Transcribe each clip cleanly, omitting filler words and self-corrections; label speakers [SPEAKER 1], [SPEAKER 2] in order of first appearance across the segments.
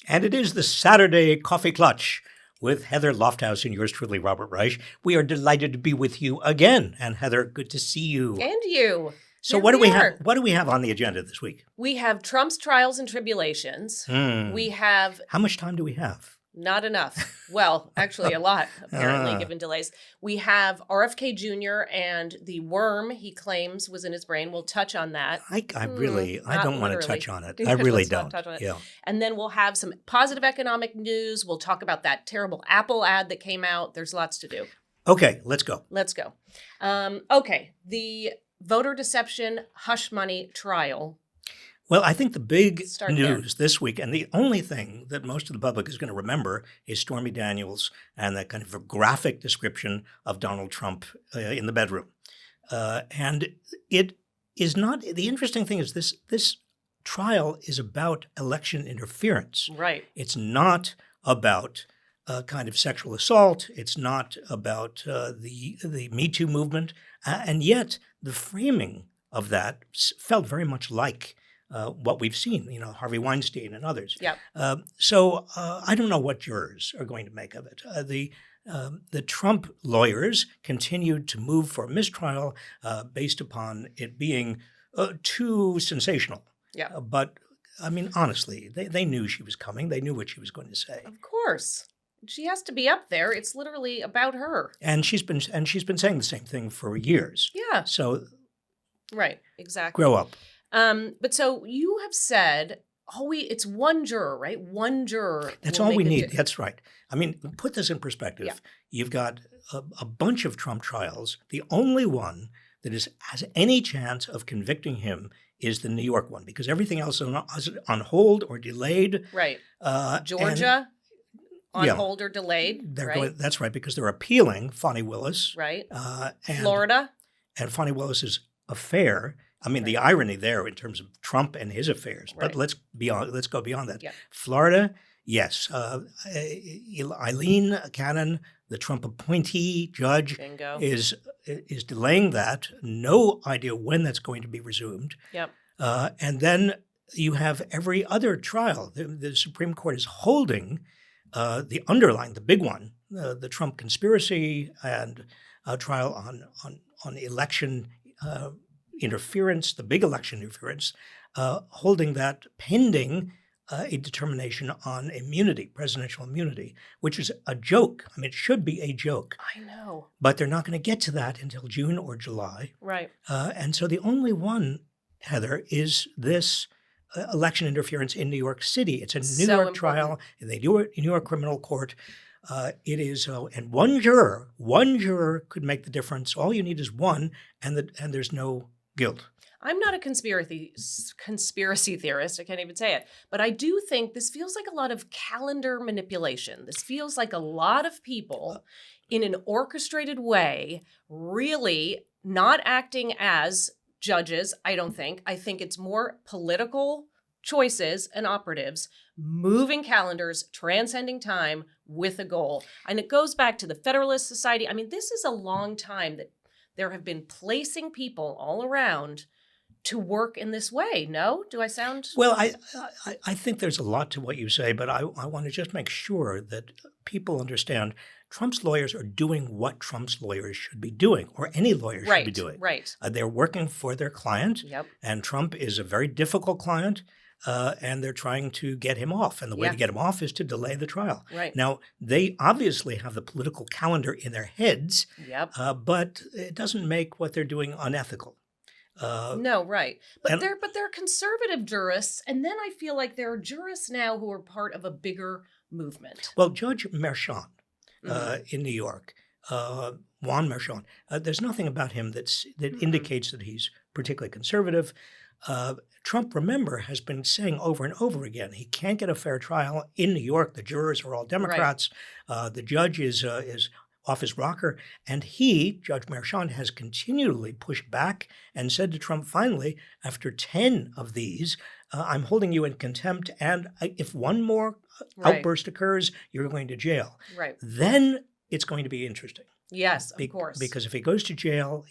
[SPEAKER 1] And it is the Saturday Coffee Klatch with Heather Lofthouse and yours truly, Robert Reich. We are delighted to be with you again. And Heather, good to see you.
[SPEAKER 2] And you.
[SPEAKER 1] So
[SPEAKER 2] Here
[SPEAKER 1] what do we
[SPEAKER 2] are.
[SPEAKER 1] have? What do we have on the agenda this week?
[SPEAKER 2] We have Trump's trials and tribulations. We have
[SPEAKER 1] How much time do we have?
[SPEAKER 2] not enough. Well, actually a lot, apparently, given delays. We have RFK Jr. and the worm he claims was in his brain. We'll touch on that.
[SPEAKER 1] I don't want to touch on it. I
[SPEAKER 2] Let's
[SPEAKER 1] really
[SPEAKER 2] not
[SPEAKER 1] don't.
[SPEAKER 2] touch on it.
[SPEAKER 1] Yeah.
[SPEAKER 2] And then we'll have some positive economic news. We'll talk about that terrible Apple ad that came out. There's lots to do.
[SPEAKER 1] Okay, let's go.
[SPEAKER 2] Let's go. Okay, the voter deception hush money trial.
[SPEAKER 1] Well, I think the big
[SPEAKER 2] Start
[SPEAKER 1] news this week, and the only thing that most of the public is going to remember, is Stormy Daniels and that kind of a graphic description of Donald Trump in the bedroom. And it is not, the interesting thing is this trial is about election interference.
[SPEAKER 2] Right.
[SPEAKER 1] It's not about kind of sexual assault. It's not about the Me Too movement. And yet the framing of that felt very much like what we've seen, Harvey Weinstein and others.
[SPEAKER 2] Yep.
[SPEAKER 1] So I don't know what jurors are going to make of it. The Trump lawyers continued to move for a mistrial based upon it being too sensational.
[SPEAKER 2] Yeah.
[SPEAKER 1] But I mean, honestly, they knew she was coming. They knew what she was going to say.
[SPEAKER 2] Of course. She has to be up there. It's literally about her.
[SPEAKER 1] And she's been saying the same thing for years.
[SPEAKER 2] Yeah.
[SPEAKER 1] So
[SPEAKER 2] right. Exactly.
[SPEAKER 1] grow up.
[SPEAKER 2] But so you have said, it's one juror, right? One juror.
[SPEAKER 1] That's all we need. That's right. I mean, put this in perspective.
[SPEAKER 2] Yeah.
[SPEAKER 1] You've got a bunch of Trump trials. The only one that has any chance of convicting him is the New York one, because everything else is on hold or delayed.
[SPEAKER 2] Right. Georgia, on hold or delayed. Right.
[SPEAKER 1] That's right, because they're appealing Fani Willis.
[SPEAKER 2] Right.
[SPEAKER 1] And
[SPEAKER 2] Florida.
[SPEAKER 1] And Fani Willis's affair. I mean, the irony there in terms of Trump and his affairs. But let's go beyond that.
[SPEAKER 2] Yeah.
[SPEAKER 1] Florida, yes. Eileen Cannon, the Trump appointee judge,
[SPEAKER 2] Bingo.
[SPEAKER 1] is delaying that. No idea when that's going to be resumed.
[SPEAKER 2] Yep.
[SPEAKER 1] And then you have every other trial. The Supreme Court is holding the big one, the Trump conspiracy and trial on election interference, the big election interference, holding that pending a determination on immunity, presidential immunity, which is a joke. I mean, it should be a joke.
[SPEAKER 2] I know.
[SPEAKER 1] But they're not going to get to that until June or July.
[SPEAKER 2] Right.
[SPEAKER 1] And so the only one, Heather, is this election interference in New York City. It's a New York trial in the New York criminal court. It is, and one juror could make the difference. All you need is one, and there's no guilt.
[SPEAKER 2] I'm not a conspiracy theorist. I can't even say it. But I do think this feels like a lot of calendar manipulation. This feels like a lot of people in an orchestrated way really not acting as judges, I don't think. I think it's more political choices and operatives moving calendars, transcending time with a goal. And it goes back to the Federalist Society. I mean, this is a long time that there have been placing people all around to work in this way. No? Do I sound...
[SPEAKER 1] Well, I think there's a lot to what you say, but I want to just make sure that people understand Trump's lawyers are doing what Trump's lawyers should be doing, or any lawyer should be doing.
[SPEAKER 2] Right.
[SPEAKER 1] They're working for their client,
[SPEAKER 2] Yep.
[SPEAKER 1] And Trump is a very difficult client, and they're trying to get him off. And the way to get him off is to delay the trial.
[SPEAKER 2] Right.
[SPEAKER 1] Now, they obviously have the political calendar in their heads,
[SPEAKER 2] Yep.
[SPEAKER 1] But it doesn't make what they're doing unethical.
[SPEAKER 2] No, right. But they're conservative jurists, and then I feel like there are jurists now who are part of a bigger movement.
[SPEAKER 1] Well, Judge Merchan in New York, Juan Merchan, there's nothing about him that indicates that he's particularly conservative. Trump, remember, has been saying over and over again, he can't get a fair trial in New York. The jurors are all Democrats. Right. The judge is off his rocker. And Judge Merchan, has continually pushed back and said to Trump, finally, after 10 of these, I'm holding you in contempt. And if one more outburst occurs, you're going to jail.
[SPEAKER 2] Right.
[SPEAKER 1] Then it's going to be interesting.
[SPEAKER 2] Yes, of course.
[SPEAKER 1] Because if he goes to jail,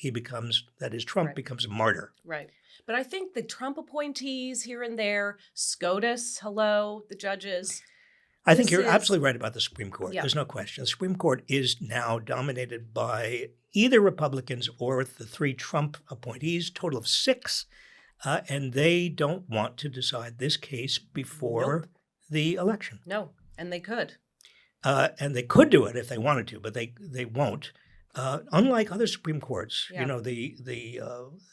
[SPEAKER 1] Trump becomes a martyr.
[SPEAKER 2] Right. But I think the Trump appointees here and there, SCOTUS, hello, the judges,
[SPEAKER 1] I think
[SPEAKER 2] This
[SPEAKER 1] you're
[SPEAKER 2] is-
[SPEAKER 1] absolutely right about the Supreme Court.
[SPEAKER 2] Yeah.
[SPEAKER 1] There's no question. The Supreme Court is now dominated by either Republicans or the 3 Trump appointees, total of 6, and they don't want to decide this case before the election.
[SPEAKER 2] No, and they could.
[SPEAKER 1] And they could do it if they wanted to, but they won't. Unlike other Supreme Courts,
[SPEAKER 2] Yeah.
[SPEAKER 1] you know, the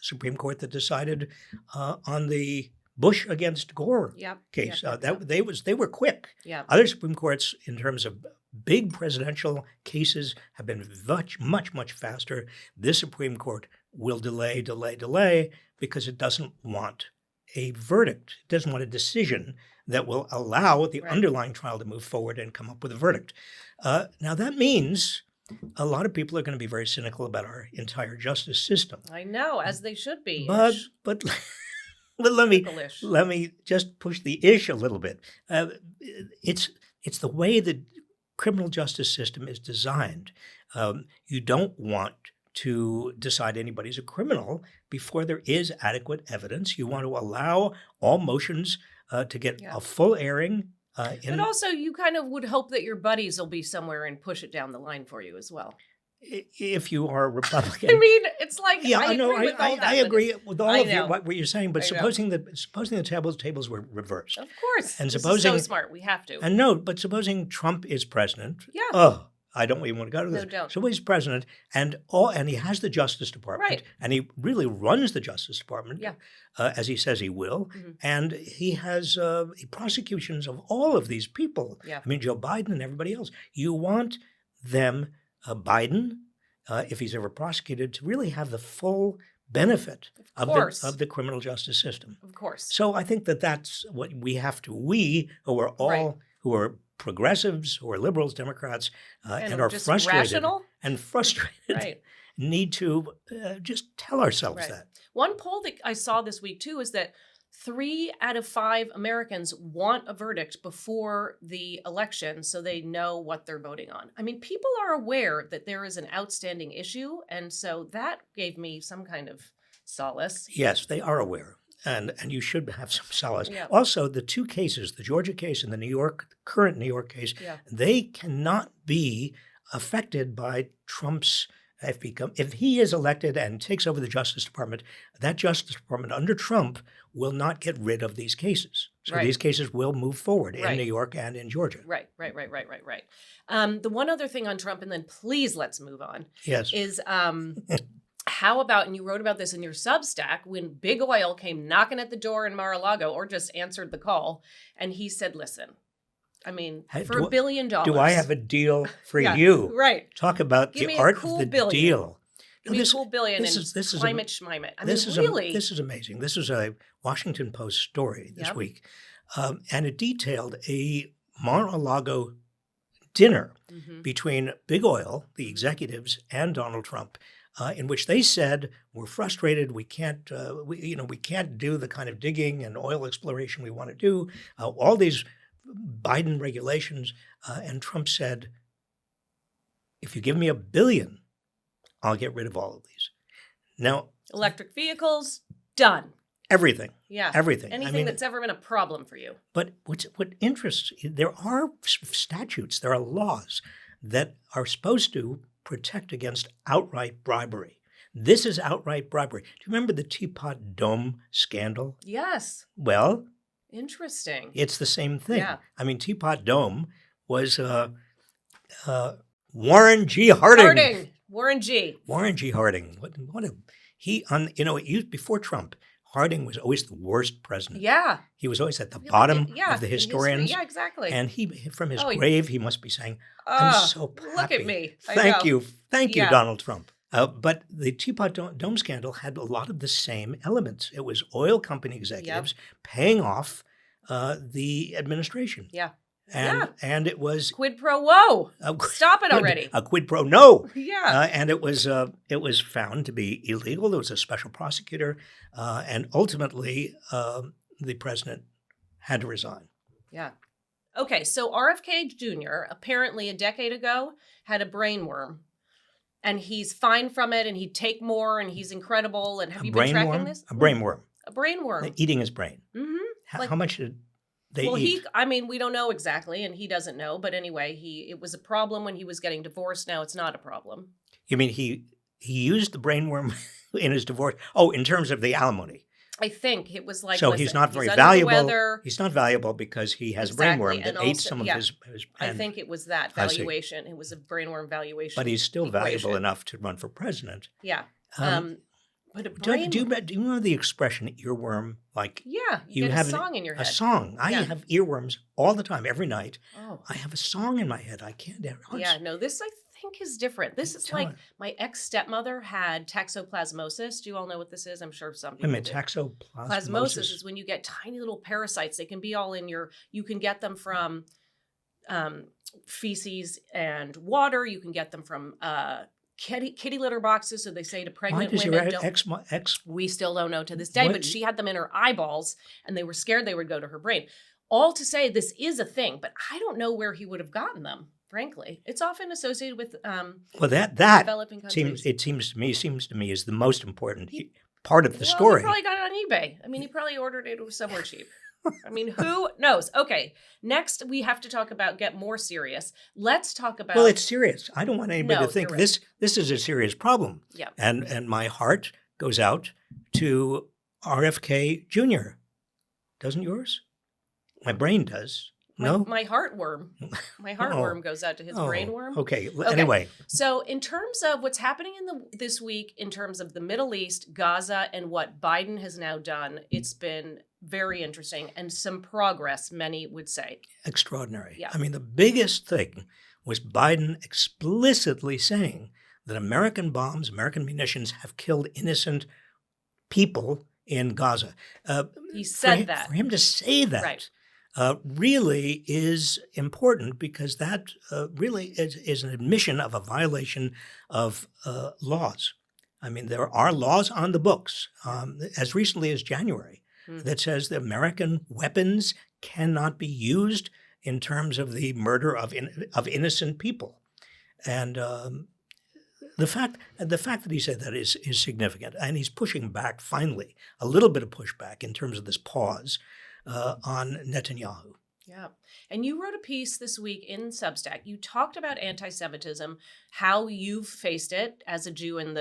[SPEAKER 1] Supreme Court that decided on the Bush against Gore
[SPEAKER 2] Yep.
[SPEAKER 1] case,
[SPEAKER 2] Yep.
[SPEAKER 1] they were quick.
[SPEAKER 2] Yeah.
[SPEAKER 1] Other Supreme Courts, in terms of big presidential cases, have been much faster. This Supreme Court will delay because it doesn't want a verdict. It doesn't want a decision that will allow the
[SPEAKER 2] Right.
[SPEAKER 1] underlying trial to move forward and come up with a verdict. Now, that means a lot of people are going to be very cynical about our entire justice system.
[SPEAKER 2] I know, as they should be.
[SPEAKER 1] But let
[SPEAKER 2] Cynical-ish.
[SPEAKER 1] me just push the ish a little bit. It's the way the criminal justice system is designed. You don't want to decide anybody's a criminal before there is adequate evidence. You want to allow all motions to get a full airing.
[SPEAKER 2] But also, you kind of would hope that your buddies will be somewhere and push it down the line for you as well.
[SPEAKER 1] If you are a Republican.
[SPEAKER 2] I mean, it's like,
[SPEAKER 1] Yeah,
[SPEAKER 2] I
[SPEAKER 1] know.
[SPEAKER 2] agree with all that.
[SPEAKER 1] I
[SPEAKER 2] but
[SPEAKER 1] agree with all
[SPEAKER 2] I
[SPEAKER 1] of you,
[SPEAKER 2] know.
[SPEAKER 1] what you're saying. But
[SPEAKER 2] I know.
[SPEAKER 1] supposing the tables were reversed,
[SPEAKER 2] Of course.
[SPEAKER 1] And
[SPEAKER 2] This is
[SPEAKER 1] supposing-
[SPEAKER 2] so smart. We have to.
[SPEAKER 1] and no, but supposing Trump is president,
[SPEAKER 2] Yeah.
[SPEAKER 1] I don't even want to go to this.
[SPEAKER 2] No, don't.
[SPEAKER 1] So he's president, and he has the Justice Department,
[SPEAKER 2] Right.
[SPEAKER 1] and he really runs the Justice Department,
[SPEAKER 2] Yeah.
[SPEAKER 1] As he says he will,
[SPEAKER 2] Mhm.
[SPEAKER 1] and he has prosecutions of all of these people.
[SPEAKER 2] Yeah.
[SPEAKER 1] I mean, Joe Biden and everybody else. You want them, Biden, if he's ever prosecuted, to really have the full benefit
[SPEAKER 2] Of
[SPEAKER 1] of
[SPEAKER 2] course.
[SPEAKER 1] the criminal justice system.
[SPEAKER 2] Of course.
[SPEAKER 1] So I think that's what we have to. We who are all
[SPEAKER 2] Right.
[SPEAKER 1] who are progressives, who are liberals, Democrats, and are
[SPEAKER 2] just
[SPEAKER 1] frustrated
[SPEAKER 2] rational. Right.
[SPEAKER 1] need to just tell ourselves
[SPEAKER 2] Right.
[SPEAKER 1] that.
[SPEAKER 2] One poll that I saw this week too is that 3 out of 5 Americans want a verdict before the election so they know what they're voting on. I mean, people are aware that there is an outstanding issue, and so that gave me some kind of solace.
[SPEAKER 1] Yes, they are aware, and you should have some solace.
[SPEAKER 2] Yeah.
[SPEAKER 1] Also, the 2 cases, the Georgia case and the current New York case,
[SPEAKER 2] Yeah.
[SPEAKER 1] they cannot be affected by Trump's. If he is elected and takes over the Justice Department, that Justice Department under Trump will not get rid of these cases. So
[SPEAKER 2] Right.
[SPEAKER 1] these cases will move forward in
[SPEAKER 2] Right.
[SPEAKER 1] New York and in Georgia.
[SPEAKER 2] Right. The one other thing on Trump, and then please let's move on,
[SPEAKER 1] Yes.
[SPEAKER 2] is how about, and you wrote about this in your Substack, when Big Oil came knocking at the door in Mar-a-Lago or just answered the call, and he said, listen, I mean,
[SPEAKER 1] Hey,
[SPEAKER 2] for $1 billion.
[SPEAKER 1] Do I have a deal for
[SPEAKER 2] Yeah,
[SPEAKER 1] you?
[SPEAKER 2] Right.
[SPEAKER 1] Talk about
[SPEAKER 2] Give me
[SPEAKER 1] the
[SPEAKER 2] a
[SPEAKER 1] art
[SPEAKER 2] cool
[SPEAKER 1] of the
[SPEAKER 2] billion.
[SPEAKER 1] deal.
[SPEAKER 2] Give me a cool billion
[SPEAKER 1] this
[SPEAKER 2] and
[SPEAKER 1] is a-
[SPEAKER 2] climate schmimate. I
[SPEAKER 1] this
[SPEAKER 2] mean,
[SPEAKER 1] is
[SPEAKER 2] really.
[SPEAKER 1] this is amazing. This was a Washington Post story this
[SPEAKER 2] Yep.
[SPEAKER 1] week, and it detailed a Mar-a-Lago dinner
[SPEAKER 2] Mhm.
[SPEAKER 1] between Big Oil, the executives, and Donald Trump, in which they said, "We're frustrated. We can't do the kind of digging and oil exploration we want to do. All these Biden regulations," and Trump said, "If you give me $1 billion, I'll get rid of all of these." Now,
[SPEAKER 2] Electric vehicles, done.
[SPEAKER 1] everything.
[SPEAKER 2] Yeah.
[SPEAKER 1] Everything.
[SPEAKER 2] Anything that's ever been a problem for you.
[SPEAKER 1] But what interests, there are statutes, there are laws that are supposed to protect against outright bribery. This is outright bribery. Do you remember the Teapot Dome scandal?
[SPEAKER 2] Yes.
[SPEAKER 1] Well,
[SPEAKER 2] Interesting.
[SPEAKER 1] it's the same thing.
[SPEAKER 2] Yeah.
[SPEAKER 1] I mean, Teapot Dome was Warren G. Harding.
[SPEAKER 2] Warren G.
[SPEAKER 1] Warren G. Harding. Before Trump, Harding was always the worst president.
[SPEAKER 2] Yeah.
[SPEAKER 1] He was always at the bottom
[SPEAKER 2] Yeah,
[SPEAKER 1] of the
[SPEAKER 2] in history.
[SPEAKER 1] historians.
[SPEAKER 2] Yeah, exactly.
[SPEAKER 1] And from his
[SPEAKER 2] Oh,
[SPEAKER 1] grave, he must be saying, "I'm
[SPEAKER 2] Oh,
[SPEAKER 1] so happy.
[SPEAKER 2] look at me. I
[SPEAKER 1] Thank
[SPEAKER 2] know.
[SPEAKER 1] you,
[SPEAKER 2] Yeah.
[SPEAKER 1] Donald Trump." But the Teapot Dome scandal had a lot of the same elements. It was oil company executives paying off the administration.
[SPEAKER 2] Yeah.
[SPEAKER 1] And it was
[SPEAKER 2] Quid pro quo. Stop it already.
[SPEAKER 1] a quid pro no.
[SPEAKER 2] Yeah.
[SPEAKER 1] And it was found to be illegal. There was a special prosecutor, and ultimately the president had to resign.
[SPEAKER 2] Yeah. Okay, so RFK Jr. apparently a decade ago had a brain worm, and he's fine from it, and he'd take more, and he's incredible. And have you been tracking this?
[SPEAKER 1] A brain worm.
[SPEAKER 2] A brain worm.
[SPEAKER 1] Eating his brain.
[SPEAKER 2] Mm-hmm.
[SPEAKER 1] How much did they
[SPEAKER 2] Well,
[SPEAKER 1] eat.
[SPEAKER 2] we don't know exactly, and he doesn't know. But anyway, it was a problem when he was getting divorced. Now it's not a problem.
[SPEAKER 1] You mean he used the brainworm in his divorce? Oh, in terms of the alimony.
[SPEAKER 2] I think it was like,
[SPEAKER 1] So
[SPEAKER 2] listen,
[SPEAKER 1] he's not very
[SPEAKER 2] under the
[SPEAKER 1] valuable.
[SPEAKER 2] weather.
[SPEAKER 1] He's not valuable because he has
[SPEAKER 2] Exactly,
[SPEAKER 1] brainworm that
[SPEAKER 2] and
[SPEAKER 1] ate
[SPEAKER 2] also,
[SPEAKER 1] some of
[SPEAKER 2] yeah,
[SPEAKER 1] his.
[SPEAKER 2] I think it was that
[SPEAKER 1] I see.
[SPEAKER 2] valuation. It was a brainworm valuation.
[SPEAKER 1] But he's still
[SPEAKER 2] equation.
[SPEAKER 1] valuable enough to run for president.
[SPEAKER 2] Yeah.
[SPEAKER 1] Um,
[SPEAKER 2] But a
[SPEAKER 1] do
[SPEAKER 2] brain.
[SPEAKER 1] you know the expression earworm? Like
[SPEAKER 2] Yeah, you
[SPEAKER 1] you
[SPEAKER 2] get
[SPEAKER 1] have
[SPEAKER 2] a song in your head.
[SPEAKER 1] a song. I
[SPEAKER 2] Yeah.
[SPEAKER 1] have earworms all the time, every night.
[SPEAKER 2] Oh.
[SPEAKER 1] I have a song in my head. I can't.
[SPEAKER 2] Yeah, no, this I think is different. This is
[SPEAKER 1] Tell
[SPEAKER 2] like
[SPEAKER 1] it.
[SPEAKER 2] my ex-stepmother had toxoplasmosis. Do you all know what this is? I'm sure some
[SPEAKER 1] Wait a
[SPEAKER 2] people
[SPEAKER 1] minute,
[SPEAKER 2] do.
[SPEAKER 1] toxoplasmosis.
[SPEAKER 2] Plasmosis is when you get tiny little parasites. They can be all in you can get them from feces and water. You can get them from kitty litter boxes. So they say to
[SPEAKER 1] Why
[SPEAKER 2] pregnant
[SPEAKER 1] does
[SPEAKER 2] women,
[SPEAKER 1] your ex?
[SPEAKER 2] we still don't know to this day,
[SPEAKER 1] What-
[SPEAKER 2] but she had them in her eyeballs and they were scared they would go to her brain. All to say this is a thing, but I don't know where he would have gotten them, frankly. It's often associated with
[SPEAKER 1] Well, that
[SPEAKER 2] developing countries.
[SPEAKER 1] seems to me is the most important part of the
[SPEAKER 2] Well,
[SPEAKER 1] story.
[SPEAKER 2] he probably got it on eBay. I mean, he probably ordered it somewhere cheap. I mean, who knows? Okay, next we have to talk about, get more serious. Let's talk about.
[SPEAKER 1] Well, it's serious. I don't want anybody
[SPEAKER 2] No,
[SPEAKER 1] to think
[SPEAKER 2] you're right.
[SPEAKER 1] this is a serious problem.
[SPEAKER 2] Yeah.
[SPEAKER 1] And my heart goes out to RFK Jr. Doesn't yours? My brain does. No?
[SPEAKER 2] My heartworm. My heartworm goes out to his brainworm.
[SPEAKER 1] Okay. Anyway.
[SPEAKER 2] So in terms of what's happening this week, in terms of the Middle East, Gaza, and what Biden has now done, it's been very interesting and some progress, many would say.
[SPEAKER 1] Extraordinary.
[SPEAKER 2] Yeah.
[SPEAKER 1] I mean, the biggest thing was Biden explicitly saying that American bombs, American munitions have killed innocent people in Gaza.
[SPEAKER 2] He said that.
[SPEAKER 1] For him to say that.
[SPEAKER 2] Right.
[SPEAKER 1] Really is important because that really is an admission of a violation of laws. I mean, there are laws on the books as recently as January that says that American weapons cannot be used in terms of the murder of innocent people. And the fact that he said that is significant. And he's pushing back, finally, a little bit of pushback in terms of this pause on Netanyahu.
[SPEAKER 2] Yeah. And you wrote a piece this week in Substack. You talked about anti-Semitism, how you've faced it as a Jew in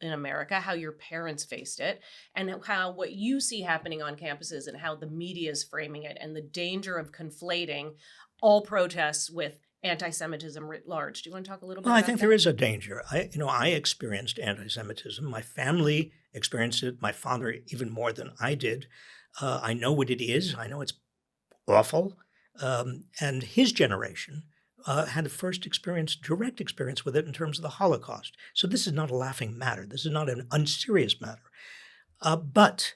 [SPEAKER 2] America, how your parents faced it, and how what you see happening on campuses and how the media is framing it, and the danger of conflating all protests with anti-Semitism writ large. Do you want to talk a little bit about
[SPEAKER 1] I think
[SPEAKER 2] that?
[SPEAKER 1] there is a danger. I experienced anti-Semitism. My family experienced it. My father even more than I did. I know what it is. I know it's awful. And his generation had a direct experience with it in terms of the Holocaust. So this is not a laughing matter. This is not an unserious matter. But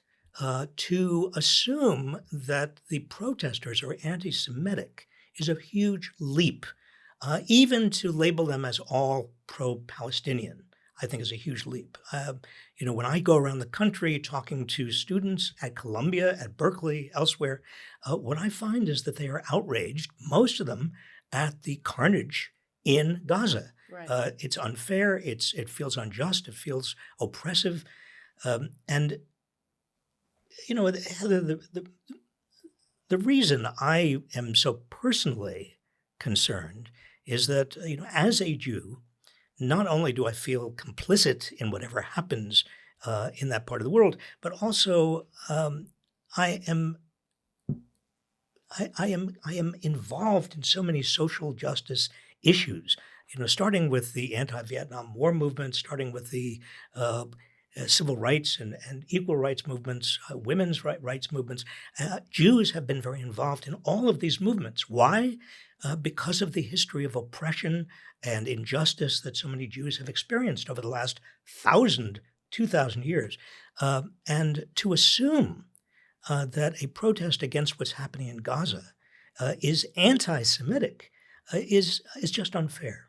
[SPEAKER 1] to assume that the protesters are anti-Semitic is a huge leap. Even to label them as all pro-Palestinian, I think is a huge leap. When I go around the country talking to students at Columbia, at Berkeley, elsewhere, what I find is that they are outraged, most of them, at the carnage in Gaza.
[SPEAKER 2] Right.
[SPEAKER 1] It's unfair. It feels unjust. It feels oppressive. And the reason I am so personally concerned is that, as a Jew, not only do I feel complicit in whatever happens in that part of the world, but also I am involved in so many social justice issues. Starting with the anti-Vietnam War movement, starting with the civil rights and equal rights movements, women's rights movements. Jews have been very involved in all of these movements. Why? Because of the history of oppression and injustice that so many Jews have experienced over the last 2,000 years. And to assume that a protest against what's happening in Gaza is anti-Semitic is just unfair.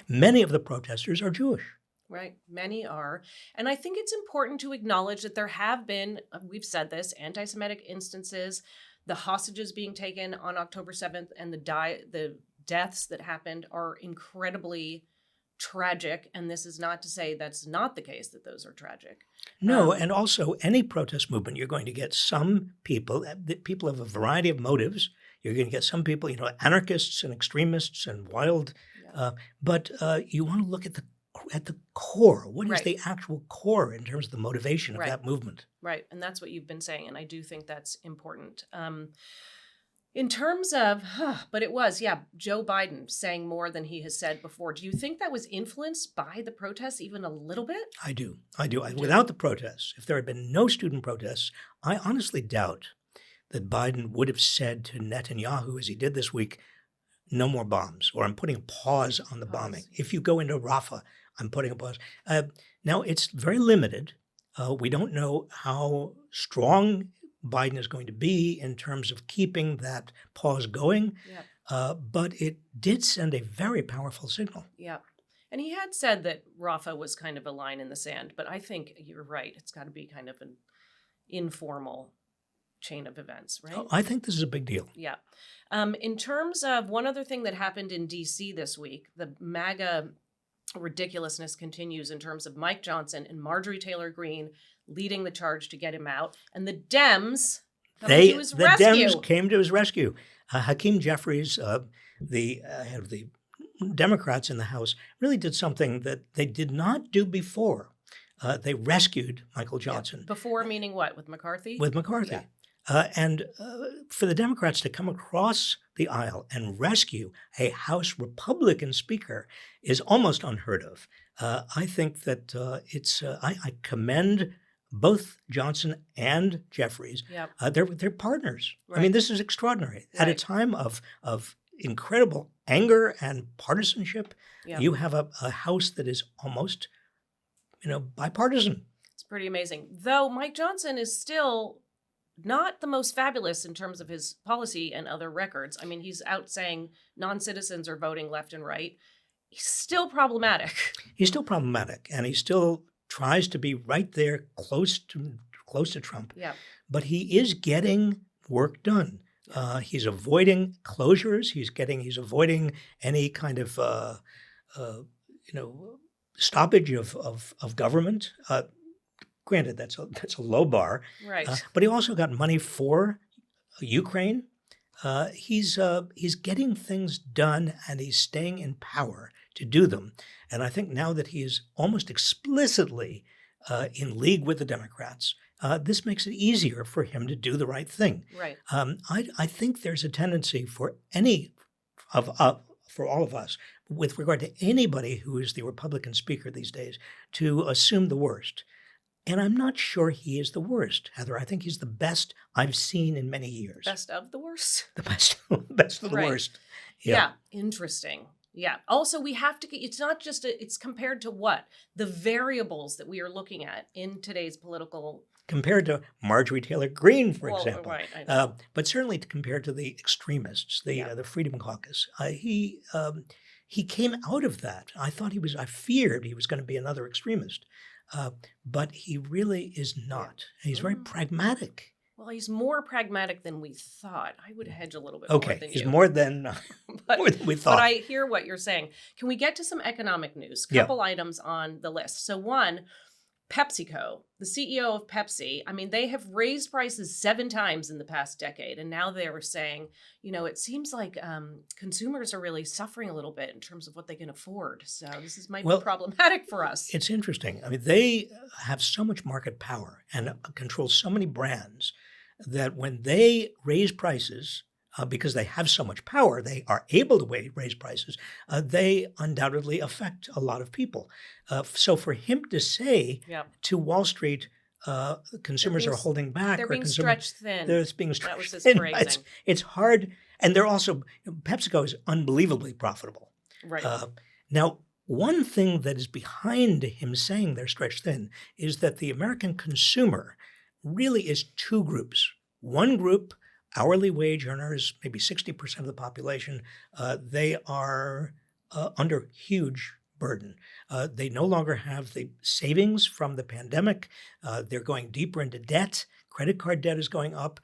[SPEAKER 1] Many of the protesters are Jewish.
[SPEAKER 2] Right. Many are. And I think it's important to acknowledge that there have been, we've said this, anti-Semitic instances, the hostages being taken on October 7th and the deaths that happened are incredibly tragic. And this is not to say that's not the case, that those are tragic.
[SPEAKER 1] No, and also any protest movement, you're going to get some people, people have a variety of motives. You're going to get some people, anarchists and extremists and wild, but you want to look at the core. What is the actual core in terms of the motivation of that movement?
[SPEAKER 2] Right, and that's what you've been saying, and I do think that's important. In terms of, but it was, Joe Biden saying more than he has said before. Do you think that was influenced by the protests even a little bit?
[SPEAKER 1] I do. Without the protests, if there had been no student protests, I honestly doubt that Biden would have said to Netanyahu, as he did this week, no more bombs, or I'm putting a pause on the bombing. If you go into Rafah, I'm putting a pause. Now, it's very limited. We don't know how strong Biden is going to be in terms of keeping that pause going, but it did send a very powerful signal.
[SPEAKER 2] Yeah. And he had said that Rafah was kind of a line in the sand, but I think you're right. It's got to be kind of an informal chain of events, right?
[SPEAKER 1] I think this is a big deal.
[SPEAKER 2] Yeah. In terms of one other thing that happened in D.C. this week, the MAGA ridiculousness continues in terms of Mike Johnson and Marjorie Taylor Greene leading the charge to get him out, and the Dems coming to his rescue.
[SPEAKER 1] Dems came to his rescue. Hakeem Jeffries, the head of the Democrats in the House, really did something that they did not do before. They rescued Michael Johnson.
[SPEAKER 2] Before meaning what? With McCarthy?
[SPEAKER 1] With McCarthy.
[SPEAKER 2] Yeah.
[SPEAKER 1] And for the Democrats to come across the aisle and rescue a House Republican speaker is almost unheard of. I think that I commend both Johnson and Jeffries.
[SPEAKER 2] Yep.
[SPEAKER 1] They're partners.
[SPEAKER 2] Right.
[SPEAKER 1] I mean, this is extraordinary.
[SPEAKER 2] Right.
[SPEAKER 1] At a time of incredible anger and partisanship, you have a House that is almost, bipartisan.
[SPEAKER 2] It's pretty amazing. Though Mike Johnson is still not the most fabulous in terms of his policy and other records. I mean, he's out saying non-citizens are voting left and right. He's still problematic.
[SPEAKER 1] He's still problematic, and he still tries to be right there, close to Trump.
[SPEAKER 2] Yeah.
[SPEAKER 1] But he is getting work done. He's avoiding closures. He's avoiding any kind of stoppage of government. Granted, that's a low bar.
[SPEAKER 2] Right.
[SPEAKER 1] But he also got money for Ukraine. He's getting things done, and he's staying in power to do them. And I think now that he is almost explicitly in league with the Democrats, this makes it easier for him to do the right thing.
[SPEAKER 2] Right.
[SPEAKER 1] I think there's a tendency for for all of us, with regard to anybody who is the Republican speaker these days, to assume the worst. And I'm not sure he is the worst, Heather. I think he's the best I've seen in many years.
[SPEAKER 2] Best of the worst?
[SPEAKER 1] The best of the worst.
[SPEAKER 2] Yeah. Interesting. Yeah. Also, we have to get, it's not just, it's compared to what? The variables that we are looking at in today's political.
[SPEAKER 1] Compared to Marjorie Taylor Greene, for example.
[SPEAKER 2] Right, I know.
[SPEAKER 1] But certainly compared to the extremists, the Freedom Caucus. He came out of that. I feared he was going to be another extremist. But he really is not. He's very pragmatic.
[SPEAKER 2] Well, he's more pragmatic than we thought. I would hedge a little bit
[SPEAKER 1] more
[SPEAKER 2] than
[SPEAKER 1] he's
[SPEAKER 2] you.
[SPEAKER 1] more than we thought.
[SPEAKER 2] But I hear what you're saying. Can we get to some economic news? Couple items on the list. So one, PepsiCo, the CEO of Pepsi, I mean, they have raised prices 7 times in the past decade. And now they were saying, it seems like consumers are really suffering a little bit in terms of what they can afford. So this might be problematic for us.
[SPEAKER 1] It's interesting. I mean, they have so much market power and control so many brands that when they raise prices, because they have so much power, they are able to raise prices, they undoubtedly affect a lot of people. So for him to say to Wall Street, consumers are holding back.
[SPEAKER 2] They're being stretched thin.
[SPEAKER 1] They're being stretched
[SPEAKER 2] That was his
[SPEAKER 1] thin.
[SPEAKER 2] phrasing.
[SPEAKER 1] It's hard. And they're also, PepsiCo is unbelievably profitable.
[SPEAKER 2] Right.
[SPEAKER 1] Now, one thing that is behind him saying they're stretched thin is that the American consumer really is 2 groups. One group, hourly wage earners, maybe 60% of the population, they are under huge burden. They no longer have the savings from the pandemic. They're going deeper into debt. Credit card debt is going up.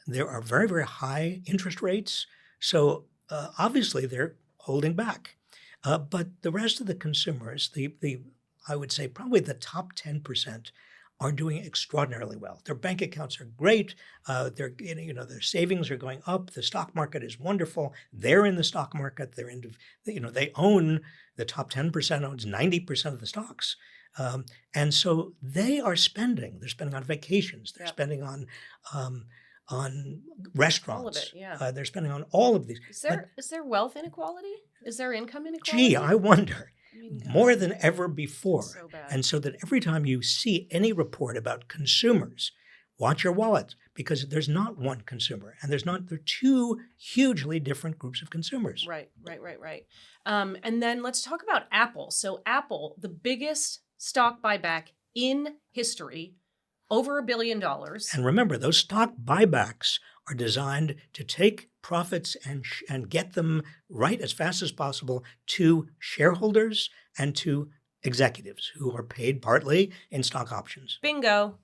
[SPEAKER 1] There are very, very high interest rates. So obviously they're holding back. But the rest of the consumers, I would say probably the top 10%, are doing extraordinarily well. Their bank accounts are great. Their savings are going up. The stock market is wonderful. They're in the stock market. They own, the top 10% owns 90% of the stocks. And so they are spending. They're spending on vacations. They're spending on restaurants.
[SPEAKER 2] All of it, yeah.
[SPEAKER 1] They're spending on all of these.
[SPEAKER 2] Is there wealth inequality? Is there income inequality?
[SPEAKER 1] Gee, I wonder. More than ever before.
[SPEAKER 2] So bad.
[SPEAKER 1] And so that every time you see any report about consumers, watch your wallet, because there's not one consumer, and there are two hugely different groups of consumers.
[SPEAKER 2] Right. And then let's talk about Apple. So Apple, the biggest stock buyback in history, over $1 billion.
[SPEAKER 1] And remember, those stock buybacks are designed to take profits and get them right as fast as possible to shareholders and to executives who are paid partly in stock options.
[SPEAKER 2] Bingo.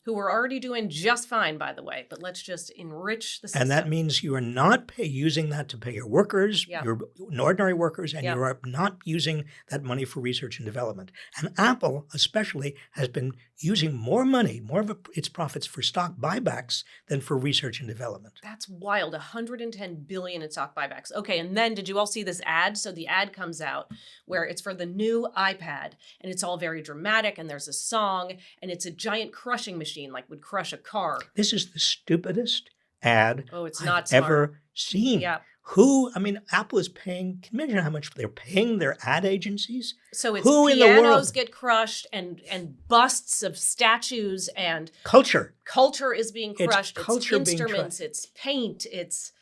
[SPEAKER 2] Who are already doing just fine, by the way, but let's just enrich the system.
[SPEAKER 1] And that means you are not using that to pay your workers, your ordinary workers, and you are not using that money for research and development. And Apple, especially, has been using more of its profits for stock buybacks than for research and development.
[SPEAKER 2] That's wild. $110 billion in stock buybacks. Okay, and then did you all see this ad? So the ad comes out where it's for the new iPad, and it's all very dramatic, and there's a song, and it's a giant crushing machine, like would crush a car.
[SPEAKER 1] This is the stupidest ad
[SPEAKER 2] I've
[SPEAKER 1] ever seen.
[SPEAKER 2] Yeah.
[SPEAKER 1] Apple is paying, can you imagine how much they're paying their ad agencies?
[SPEAKER 2] So it's pianos get crushed and busts of statues and
[SPEAKER 1] culture.
[SPEAKER 2] Culture is being crushed.
[SPEAKER 1] It's
[SPEAKER 2] instruments, it's paint, it's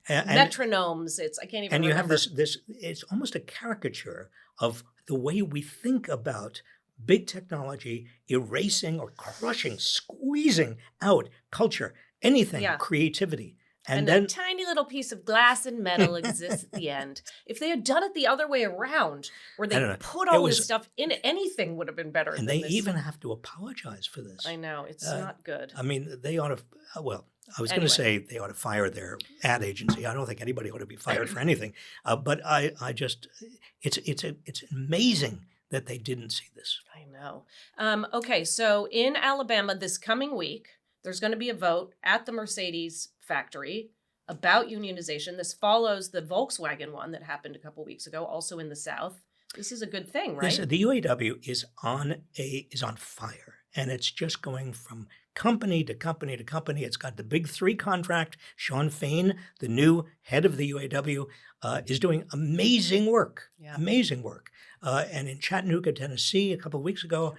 [SPEAKER 2] metronomes, I can't even remember.
[SPEAKER 1] And you have this, it's almost a caricature of the way we think about big technology erasing or crushing, squeezing out culture, anything, creativity.
[SPEAKER 2] And then a tiny little piece of glass and metal exists at the end. If they had done it the other way around, where they put all this stuff in it, anything would have been better.
[SPEAKER 1] And they even have to apologize for this.
[SPEAKER 2] I know. It's not good.
[SPEAKER 1] They ought to, I was going to say they ought to fire their ad agency. I don't think anybody ought to be fired for anything. But it's amazing that they didn't see this.
[SPEAKER 2] I know. Okay, so in Alabama this coming week, there's going to be a vote at the Mercedes factory about unionization. This follows the Volkswagen one that happened a couple weeks ago, also in the South. This is a good thing, right?
[SPEAKER 1] Yes, the UAW is on fire, and it's just going from company to company to company. It's got the Big Three contract. Sean Fain, the new head of the UAW, is doing amazing work. Amazing work. And in Chattanooga, Tennessee, a couple of weeks ago,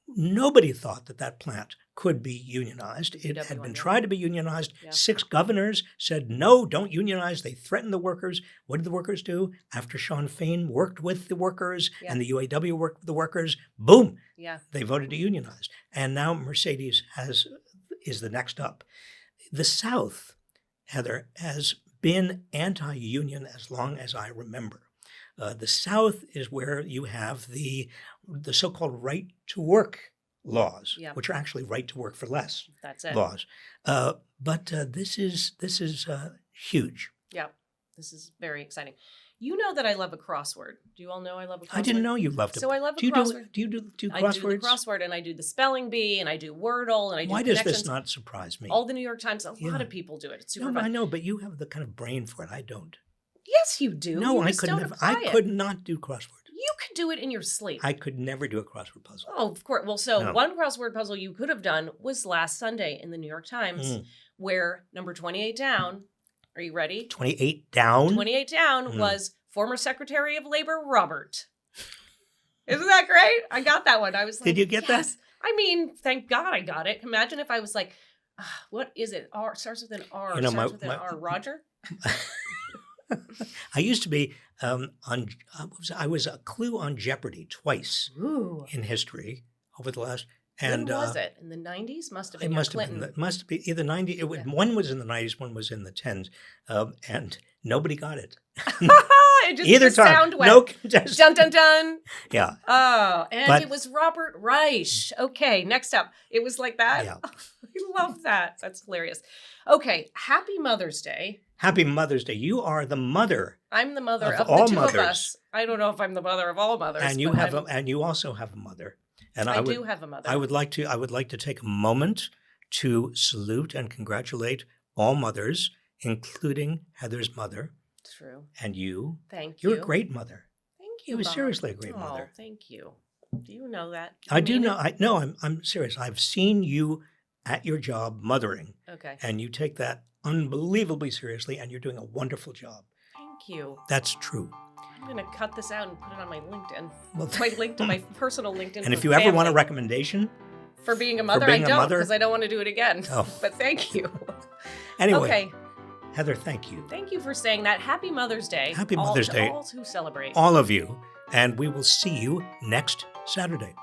[SPEAKER 1] nobody thought that plant could be unionized. It had been tried to be unionized. 6 governors said, no, don't unionize. They threatened the workers. What did the workers do? After Sean Fain worked with the workers and the UAW worked with the workers, boom, they voted to unionize. And now Mercedes is the next up. The South, Heather, has been anti-union as long as I remember. The South is where you have the so-called right-to-work laws, which are actually right-to-work for less laws. But this is huge.
[SPEAKER 2] Yeah, this is very exciting. You know that I love a crossword. Do you all know I love a crossword?
[SPEAKER 1] I didn't know you loved it.
[SPEAKER 2] So I love a crossword.
[SPEAKER 1] Do you do crosswords?
[SPEAKER 2] I do the crossword, and I do the spelling bee, and I do Wordle, and I do
[SPEAKER 1] Why
[SPEAKER 2] connections.
[SPEAKER 1] does this not surprise me?
[SPEAKER 2] All the New York Times, a lot of people do it. It's super fun.
[SPEAKER 1] I know, but you have the kind of brain for it. I don't.
[SPEAKER 2] Yes, you do.
[SPEAKER 1] No,
[SPEAKER 2] I
[SPEAKER 1] could not do crossword.
[SPEAKER 2] You could do it in your sleep.
[SPEAKER 1] I could never do a crossword puzzle.
[SPEAKER 2] Oh, of course. Well, one crossword puzzle you could have done was last Sunday in the New York Times, where number 28 down, are you ready?
[SPEAKER 1] 28 down?
[SPEAKER 2] 28 down was former Secretary of Labor Robert. Isn't that great? I got that one. I was like,
[SPEAKER 1] did you get that?
[SPEAKER 2] I mean, thank God I got it. Imagine if I was like, what is it? R starts with an R. Starts with an R. Roger?
[SPEAKER 1] I used to be I was a clue on Jeopardy twice in history over the last. And
[SPEAKER 2] when was it? In the 90s? Must have been.
[SPEAKER 1] It must have been either 90. One was in the 90s, one was in the 10s, and nobody got it.
[SPEAKER 2] Just
[SPEAKER 1] Either
[SPEAKER 2] the
[SPEAKER 1] time.
[SPEAKER 2] sound went.
[SPEAKER 1] No contest.
[SPEAKER 2] Dun, dun, dun.
[SPEAKER 1] Yeah.
[SPEAKER 2] Oh, and
[SPEAKER 1] But-
[SPEAKER 2] it was Robert Reich. Okay, next up. It was like that.
[SPEAKER 1] Yeah.
[SPEAKER 2] I love that. That's hilarious. Okay, happy Mother's Day.
[SPEAKER 1] Happy Mother's Day. You are the mother,
[SPEAKER 2] I'm the mother
[SPEAKER 1] Of
[SPEAKER 2] of,
[SPEAKER 1] all
[SPEAKER 2] the two
[SPEAKER 1] mothers.
[SPEAKER 2] of us. I don't know if I'm the mother of all mothers.
[SPEAKER 1] and you
[SPEAKER 2] but
[SPEAKER 1] have
[SPEAKER 2] I'm-
[SPEAKER 1] and you also have a mother. And
[SPEAKER 2] I do have a mother.
[SPEAKER 1] I would like to take a moment to salute and congratulate all mothers, including Heather's mother
[SPEAKER 2] True.
[SPEAKER 1] and you.
[SPEAKER 2] Thank you.
[SPEAKER 1] You're a great mother.
[SPEAKER 2] Thank you.
[SPEAKER 1] You were
[SPEAKER 2] Bob.
[SPEAKER 1] seriously a great
[SPEAKER 2] Oh,
[SPEAKER 1] mother.
[SPEAKER 2] thank you. Do you know that?
[SPEAKER 1] I do
[SPEAKER 2] mean
[SPEAKER 1] know. I'm serious. I've seen you at your job mothering,
[SPEAKER 2] it? Okay.
[SPEAKER 1] and you take that unbelievably seriously, and you're doing a wonderful job.
[SPEAKER 2] Thank you.
[SPEAKER 1] That's true.
[SPEAKER 2] I'm going to cut this out and put it on my LinkedIn.
[SPEAKER 1] Well,
[SPEAKER 2] My link to my personal LinkedIn.
[SPEAKER 1] and if
[SPEAKER 2] for
[SPEAKER 1] you ever want a
[SPEAKER 2] family.
[SPEAKER 1] recommendation,
[SPEAKER 2] For being a mother,
[SPEAKER 1] being
[SPEAKER 2] I
[SPEAKER 1] a
[SPEAKER 2] don't,
[SPEAKER 1] mother?
[SPEAKER 2] because I don't want to do it again.
[SPEAKER 1] Oh.
[SPEAKER 2] But thank you.
[SPEAKER 1] anyway,
[SPEAKER 2] Okay.
[SPEAKER 1] Heather, thank you.
[SPEAKER 2] Thank you for saying that. Happy Mother's Day.
[SPEAKER 1] Happy Mother's Day.
[SPEAKER 2] All who celebrate.
[SPEAKER 1] All of you, and we will see you next Saturday.